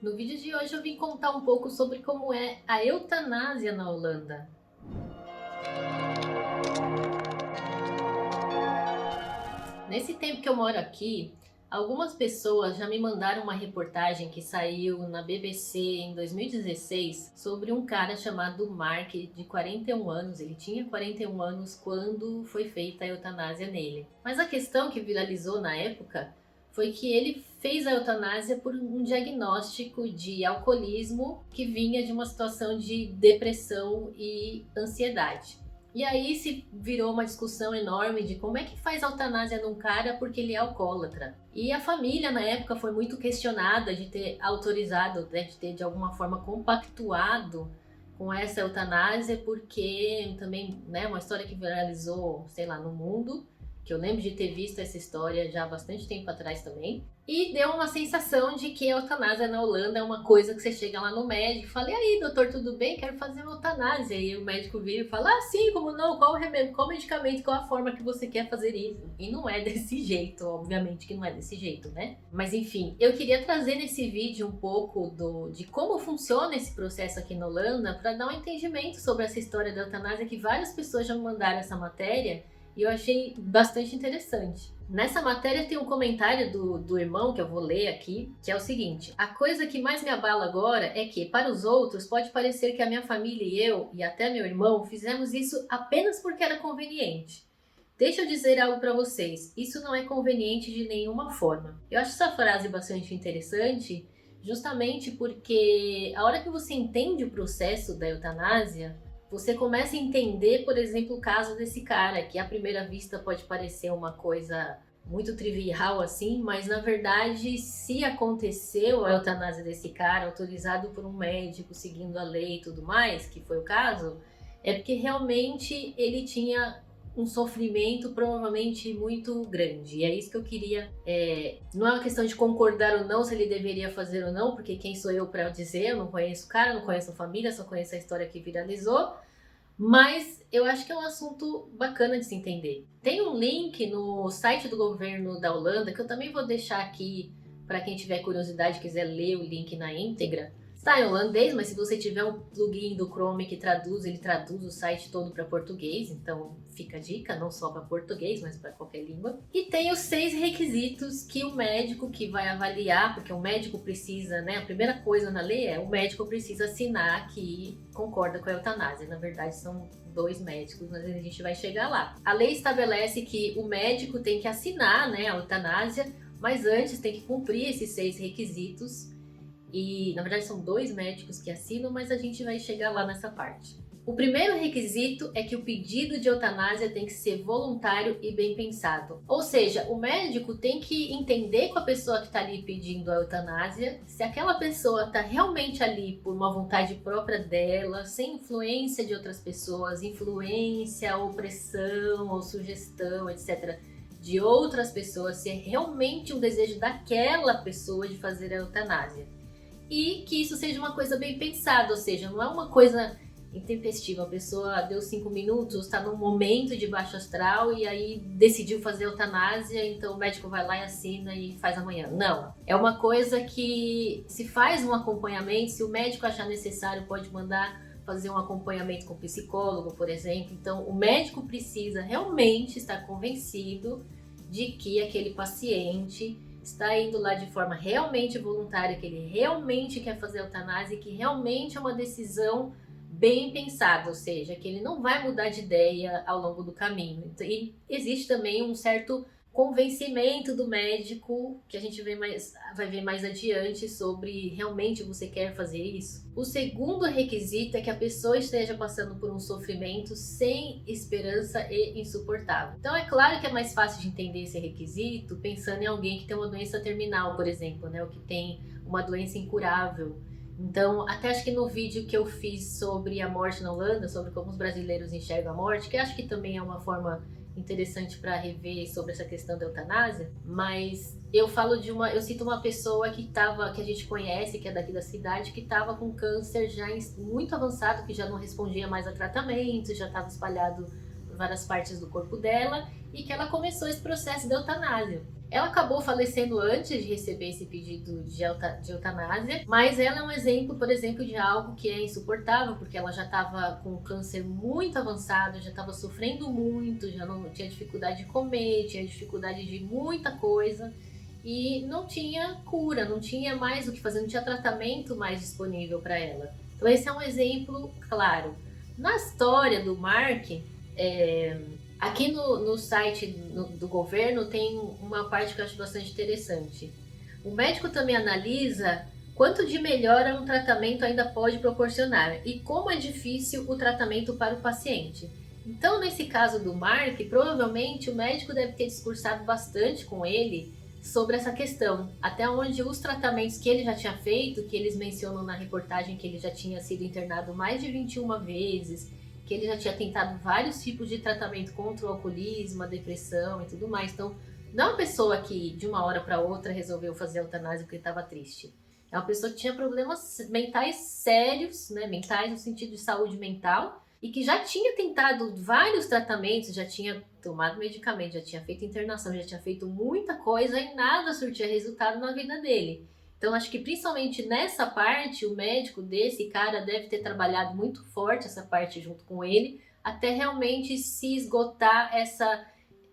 No vídeo de hoje eu vim contar um pouco sobre como é a eutanásia na Holanda. Nesse tempo que eu moro aqui, algumas pessoas já me mandaram uma reportagem que saiu na BBC em 2016 sobre um cara chamado Mark, de 41 anos. Ele tinha 41 anos quando foi feita a eutanásia nele. Mas a questão que viralizou na época foi que ele fez a eutanásia por um diagnóstico de alcoolismo que vinha de uma situação de depressão e ansiedade. E aí se virou uma discussão enorme de como é que faz eutanásia num cara porque ele é alcoólatra. E a família na época foi muito questionada de ter autorizado, né, de ter de alguma forma compactuado com essa eutanásia, porque também, né, uma história que viralizou, sei lá, no mundo, que eu lembro de ter visto essa história já há bastante tempo atrás também. E deu uma sensação de que a eutanásia na Holanda é uma coisa que você chega lá no médico e fala: e aí, doutor, tudo bem? Quero fazer uma eutanásia. E o médico vira e fala: ah, sim, como não? Qual o remédio? Qual o medicamento? Qual a forma que você quer fazer isso? E não é desse jeito, obviamente que não é desse jeito, né? Mas enfim, eu queria trazer nesse vídeo um pouco de como funciona esse processo aqui na Holanda para dar um entendimento sobre essa história da eutanásia, que várias pessoas já me mandaram essa matéria. E eu achei bastante interessante. Nessa matéria tem um comentário do irmão, que eu vou ler aqui, que é o seguinte: a coisa que mais me abala agora é que, para os outros, pode parecer que a minha família e eu, e até meu irmão, fizemos isso apenas porque era conveniente. Deixa eu dizer algo para vocês, isso não é conveniente de nenhuma forma. Eu acho essa frase bastante interessante, justamente porque a hora que você entende o processo da eutanásia, você começa a entender, por exemplo, o caso desse cara, que à primeira vista pode parecer uma coisa muito trivial assim, mas na verdade, se aconteceu a eutanásia desse cara, autorizado por um médico, seguindo a lei e tudo mais, que foi o caso, é porque realmente ele tinha um sofrimento provavelmente muito grande. E é isso que eu queria. Não é uma questão de concordar ou não se ele deveria fazer ou não, porque quem sou eu para dizer? Eu não conheço o cara, não conheço a família, só conheço a história que viralizou. Mas eu acho que é um assunto bacana de se entender. Tem um link no site do governo da Holanda, que eu também vou deixar aqui para quem tiver curiosidade e quiser ler o link na íntegra. Está em holandês, mas se você tiver um plugin do Chrome que traduz, ele traduz o site todo para português, então fica a dica, não só para português, mas para qualquer língua. E tem os 6 requisitos que o médico que vai avaliar, porque o médico precisa, né, a primeira coisa na lei é o médico precisa assinar que concorda com a eutanásia. Na verdade são 2 médicos, mas a gente vai chegar lá. A lei estabelece que o médico tem que assinar, né, a eutanásia, mas antes tem que cumprir esses 6 requisitos. E na verdade são 2 médicos que assinam, mas a gente vai chegar lá nessa parte. O primeiro requisito é que o pedido de eutanásia tem que ser voluntário e bem pensado. Ou seja, o médico tem que entender com a pessoa que está ali pedindo a eutanásia se aquela pessoa está realmente ali por uma vontade própria dela, sem influência de outras pessoas, influência, opressão ou sugestão, etc., de outras pessoas, se é realmente um desejo daquela pessoa de fazer a eutanásia. E que isso seja uma coisa bem pensada, ou seja, não é uma coisa intempestiva. A pessoa deu 5 minutos, está num momento de baixo astral e aí decidiu fazer eutanásia, então o médico vai lá e assina e faz amanhã. Não, é uma coisa que se faz um acompanhamento, se o médico achar necessário pode mandar fazer um acompanhamento com psicólogo, por exemplo. Então o médico precisa realmente estar convencido de que aquele paciente está indo lá de forma realmente voluntária, que ele realmente quer fazer eutanásia e que realmente é uma decisão bem pensada, ou seja, que ele não vai mudar de ideia ao longo do caminho. E existe também um certo convencimento do médico, que a gente vai ver mais adiante, sobre realmente você quer fazer isso. O segundo requisito é que a pessoa esteja passando por um sofrimento sem esperança e insuportável. Então é claro que é mais fácil de entender esse requisito pensando em alguém que tem uma doença terminal, por exemplo, né, ou que tem uma doença incurável. Então, até acho que no vídeo que eu fiz sobre a morte na Holanda, sobre como os brasileiros enxergam a morte, que acho que também é uma forma interessante para rever sobre essa questão da eutanásia, mas eu cito uma pessoa que a gente conhece, que é daqui da cidade, que estava com câncer já muito avançado, que já não respondia mais a tratamento, já estava espalhado por várias partes do corpo dela, e que ela começou esse processo de eutanásia. Ela acabou falecendo antes de receber esse pedido de eutanásia, mas ela é um exemplo, por exemplo, de algo que é insuportável, porque ela já estava com câncer muito avançado, já estava sofrendo muito, já não tinha dificuldade de comer, tinha dificuldade de muita coisa e não tinha cura, não tinha mais o que fazer, não tinha tratamento mais disponível para ela. Então esse é um exemplo claro. Na história do Mark, aqui no site do governo tem uma parte que eu acho bastante interessante. O médico também analisa quanto de melhora um tratamento ainda pode proporcionar e como é difícil o tratamento para o paciente. Então, nesse caso do Mark, provavelmente o médico deve ter discursado bastante com ele sobre essa questão, até onde os tratamentos que ele já tinha feito, que eles mencionam na reportagem que ele já tinha sido internado mais de 21 vezes, que ele já tinha tentado vários tipos de tratamento contra o alcoolismo, a depressão e tudo mais. Então, não é uma pessoa que de uma hora para outra resolveu fazer eutanásia porque estava triste. É uma pessoa que tinha problemas mentais sérios, né, mentais no sentido de saúde mental, e que já tinha tentado vários tratamentos, já tinha tomado medicamento, já tinha feito internação, já tinha feito muita coisa e nada surtia resultado na vida dele. Então, acho que principalmente nessa parte, o médico desse cara deve ter trabalhado muito forte essa parte junto com ele, até realmente se esgotar essa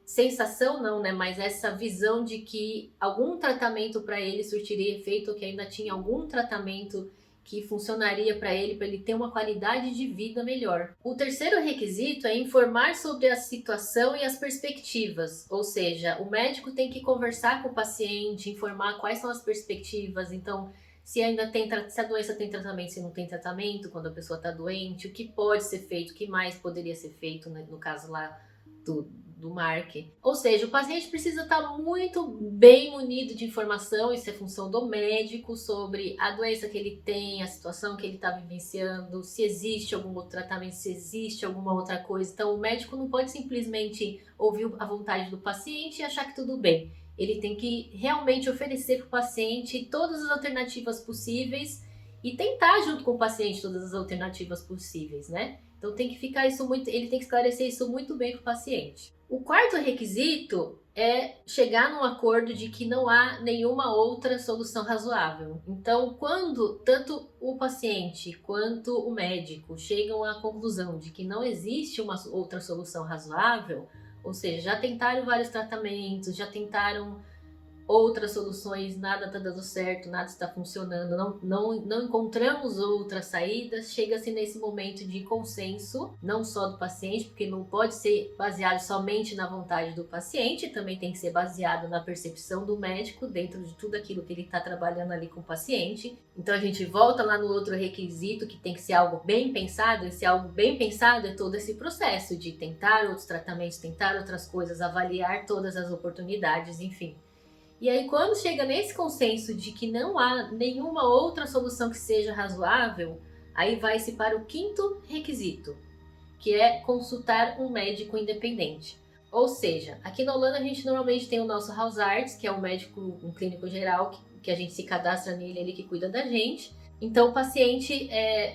sensação, não, né? Mas essa visão de que algum tratamento para ele surtiria efeito, ou que ainda tinha algum tratamento que funcionaria para ele ter uma qualidade de vida melhor. O terceiro requisito é informar sobre a situação e as perspectivas, ou seja, o médico tem que conversar com o paciente, informar quais são as perspectivas, então se ainda tem, se a doença tem tratamento, se não tem tratamento, quando a pessoa está doente, o que pode ser feito, o que mais poderia ser feito, né, no caso lá do Mark. Ou seja, o paciente precisa estar muito bem munido de informação, isso é função do médico, sobre a doença que ele tem, a situação que ele está vivenciando, se existe algum outro tratamento, se existe alguma outra coisa. Então, o médico não pode simplesmente ouvir a vontade do paciente e achar que tudo bem. Ele tem que realmente oferecer para o paciente todas as alternativas possíveis e tentar junto com o paciente todas as alternativas possíveis, né? Então tem que ficar isso muito, ele tem que esclarecer isso muito bem para o paciente. O quarto requisito é chegar num acordo de que não há nenhuma outra solução razoável. Então, quando tanto o paciente quanto o médico chegam à conclusão de que não existe uma outra solução razoável, ou seja, já tentaram vários tratamentos, já tentaram outras soluções, nada está dando certo, nada está funcionando, não encontramos outras saídas, chega-se nesse momento de consenso, não só do paciente, porque não pode ser baseado somente na vontade do paciente, também tem que ser baseado na percepção do médico, dentro de tudo aquilo que ele está trabalhando ali com o paciente. Então a gente volta lá no outro requisito, que tem que ser algo bem pensado. Esse algo bem pensado é todo esse processo de tentar outros tratamentos, tentar outras coisas, avaliar todas as oportunidades, enfim. E aí, quando chega nesse consenso de que não há nenhuma outra solução que seja razoável, aí vai-se para o quinto requisito, que é consultar um médico independente. Ou seja, aqui na Holanda a gente normalmente tem o nosso Huisarts, que é um médico, um clínico geral, que a gente se cadastra nele, ele que cuida da gente. Então o paciente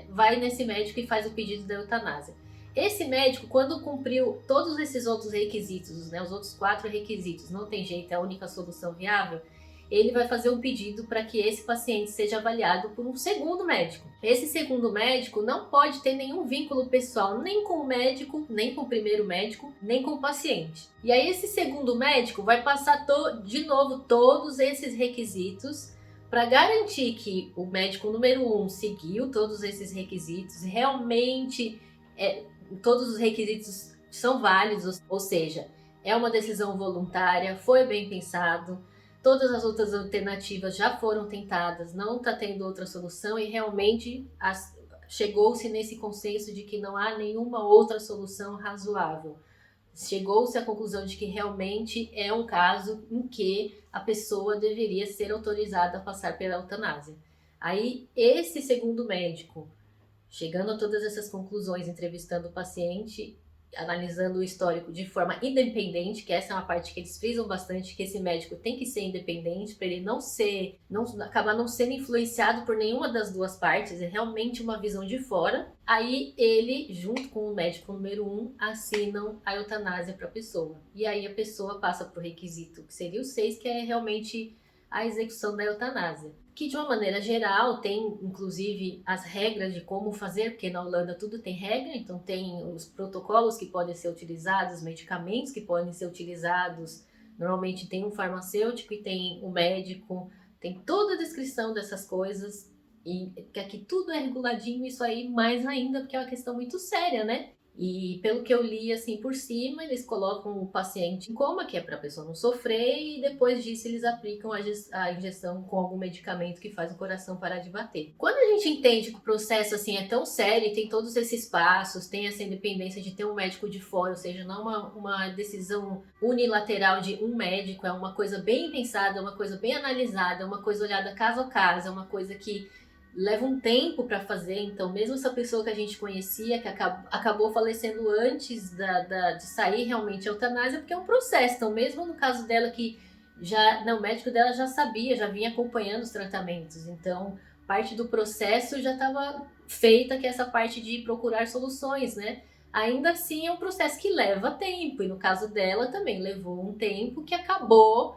vai nesse médico e faz o pedido da eutanásia. Esse médico, quando cumpriu todos esses outros requisitos, né, os outros 4 requisitos, não tem jeito, é a única solução viável, ele vai fazer um pedido para que esse paciente seja avaliado por um segundo médico. Esse segundo médico não pode ter nenhum vínculo pessoal, nem com o médico, nem com o primeiro médico, nem com o paciente. E aí esse segundo médico vai passar de novo todos esses requisitos para garantir que o médico número 1 seguiu todos esses requisitos, realmente todos os requisitos são válidos, ou seja, é uma decisão voluntária, foi bem pensado, todas as outras alternativas já foram tentadas, não está tendo outra solução e realmente chegou-se nesse consenso de que não há nenhuma outra solução razoável. Chegou-se à conclusão de que realmente é um caso em que a pessoa deveria ser autorizada a passar pela eutanásia. Aí, esse segundo médico, chegando a todas essas conclusões, entrevistando o paciente, analisando o histórico de forma independente, que essa é uma parte que eles frisam bastante, que esse médico tem que ser independente para ele acabar não sendo influenciado por nenhuma das duas partes, é realmente uma visão de fora. Aí ele, junto com o médico número 1, assinam a eutanásia para a pessoa. E aí a pessoa passa para o requisito, que seria o 6, que é realmente a execução da eutanásia. Que de uma maneira geral tem inclusive as regras de como fazer, porque na Holanda tudo tem regra, então tem os protocolos que podem ser utilizados, os medicamentos que podem ser utilizados, normalmente tem um farmacêutico e tem o médico, tem toda a descrição dessas coisas, e que aqui tudo é reguladinho, isso aí mais ainda, porque é uma questão muito séria, né? E pelo que eu li assim por cima, eles colocam o paciente em coma, que é para a pessoa não sofrer, e depois disso eles aplicam a injeção com algum medicamento que faz o coração parar de bater. Quando a gente entende que o processo assim é tão sério e tem todos esses passos, tem essa independência de ter um médico de fora, ou seja, não uma decisão unilateral de um médico, é uma coisa bem pensada, é uma coisa bem analisada, é uma coisa olhada caso a caso, é uma coisa que leva um tempo para fazer, então mesmo essa pessoa que a gente conhecia, que acabou falecendo antes de sair realmente a eutanásia, porque é um processo, então mesmo no caso dela que o médico dela já sabia, já vinha acompanhando os tratamentos, então parte do processo já estava feita, que é essa parte de procurar soluções, né? Ainda assim é um processo que leva tempo, e no caso dela também levou um tempo que acabou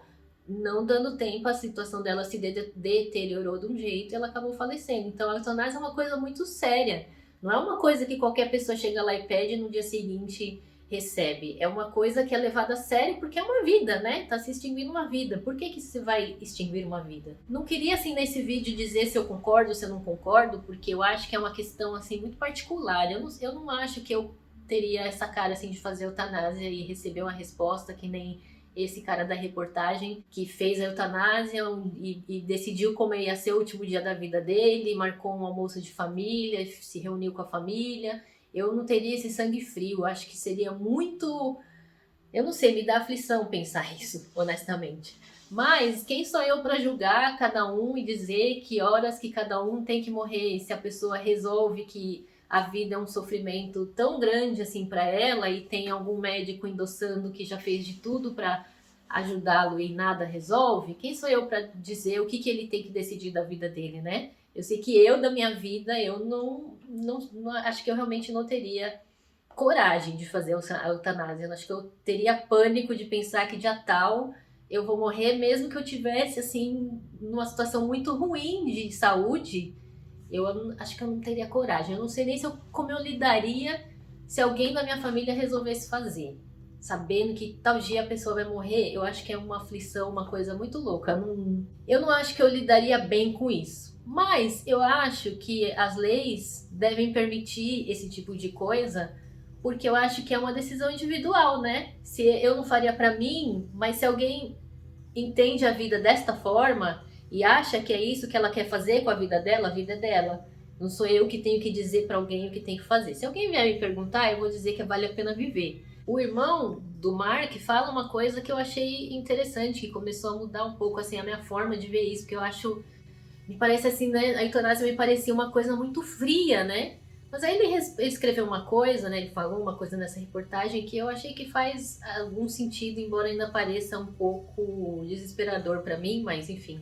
não dando tempo, a situação dela se deteriorou de um jeito e ela acabou falecendo. Então a eutanásia é uma coisa muito séria. Não é uma coisa que qualquer pessoa chega lá e pede e no dia seguinte recebe. É uma coisa que é levada a sério porque é uma vida, né? Tá se extinguindo uma vida. Por que se vai extinguir uma vida? Não queria, assim, nesse vídeo dizer se eu concordo ou se eu não concordo, porque eu acho que é uma questão, assim, muito particular. Eu não acho que eu teria essa cara, assim, de fazer eutanásia e receber uma resposta que nem esse cara da reportagem que fez a eutanásia e decidiu como ia ser o último dia da vida dele, marcou um almoço de família, se reuniu com a família. Eu não teria esse sangue frio, acho que seria muito... Eu não sei, me dá aflição pensar isso, honestamente. Mas quem sou eu para julgar cada um e dizer que horas que cada um tem que morrer, se a pessoa resolve que a vida é um sofrimento tão grande assim para ela e tem algum médico endossando que já fez de tudo para ajudá-lo e nada resolve? Quem sou eu para dizer o que ele tem que decidir da vida dele, né? Eu sei que eu, da minha vida, eu não acho que eu realmente não teria coragem de fazer a eutanásia. Eu acho que eu teria pânico de pensar que dia tal eu vou morrer, mesmo que eu tivesse, assim, numa situação muito ruim de saúde. Eu acho que eu não teria coragem. Eu não sei nem como eu lidaria se alguém da minha família resolvesse fazer. Sabendo que tal dia a pessoa vai morrer, eu acho que é uma aflição, uma coisa muito louca. Eu não acho que eu lidaria bem com isso. Mas eu acho que as leis devem permitir esse tipo de coisa, porque eu acho que é uma decisão individual, né? Se eu não faria pra mim, mas se alguém entende a vida desta forma e acha que é isso que ela quer fazer com a vida é dela. Não sou eu que tenho que dizer pra alguém o que tem que fazer. Se alguém vier me perguntar, eu vou dizer que vale a pena viver. O irmão do Mark fala uma coisa que eu achei interessante, que começou a mudar um pouco assim a minha forma de ver isso, porque eu acho, me parece assim, né, a eutanásia me parecia uma coisa muito fria, né? Mas aí ele escreveu uma coisa, né? Ele falou uma coisa nessa reportagem que eu achei que faz algum sentido, embora ainda pareça um pouco desesperador para mim, mas enfim.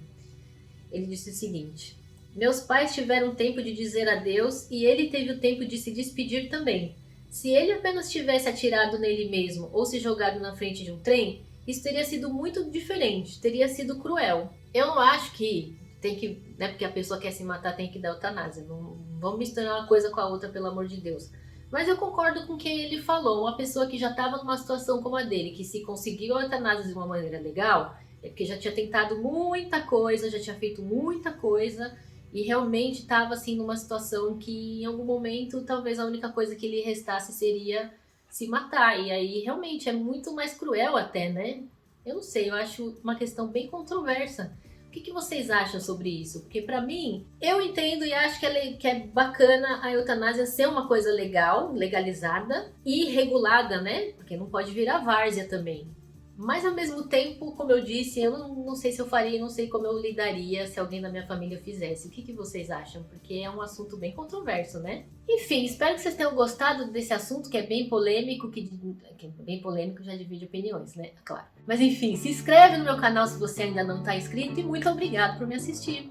Ele disse o seguinte: meus pais tiveram tempo de dizer adeus e ele teve o tempo de se despedir também. Se ele apenas tivesse atirado nele mesmo ou se jogado na frente de um trem, isso teria sido muito diferente, teria sido cruel. Eu não acho que tem que, né, porque a pessoa quer se matar, tem que dar eutanásia. Não vamos misturar uma coisa com a outra, pelo amor de Deus. Mas eu concordo com o que ele falou. Uma pessoa que já estava numa situação como a dele, que se conseguiu a eutanásia de uma maneira legal, é porque já tinha tentado muita coisa, já tinha feito muita coisa e realmente estava assim numa situação que em algum momento talvez a única coisa que lhe restasse seria se matar. E aí realmente é muito mais cruel até, né? Eu não sei, eu acho uma questão bem controversa. O que vocês acham sobre isso? Porque pra mim, eu entendo e acho que é bacana a eutanásia ser uma coisa legal, legalizada e regulada, né? Porque não pode virar várzea também. Mas ao mesmo tempo, como eu disse, eu não sei se eu faria, não sei como eu lidaria se alguém da minha família fizesse. O que vocês acham? Porque é um assunto bem controverso, né? Enfim, espero que vocês tenham gostado desse assunto que é bem polêmico, que bem polêmico já divide opiniões, né? Claro. Mas enfim, se inscreve no meu canal se você ainda não está inscrito e muito obrigado por me assistir.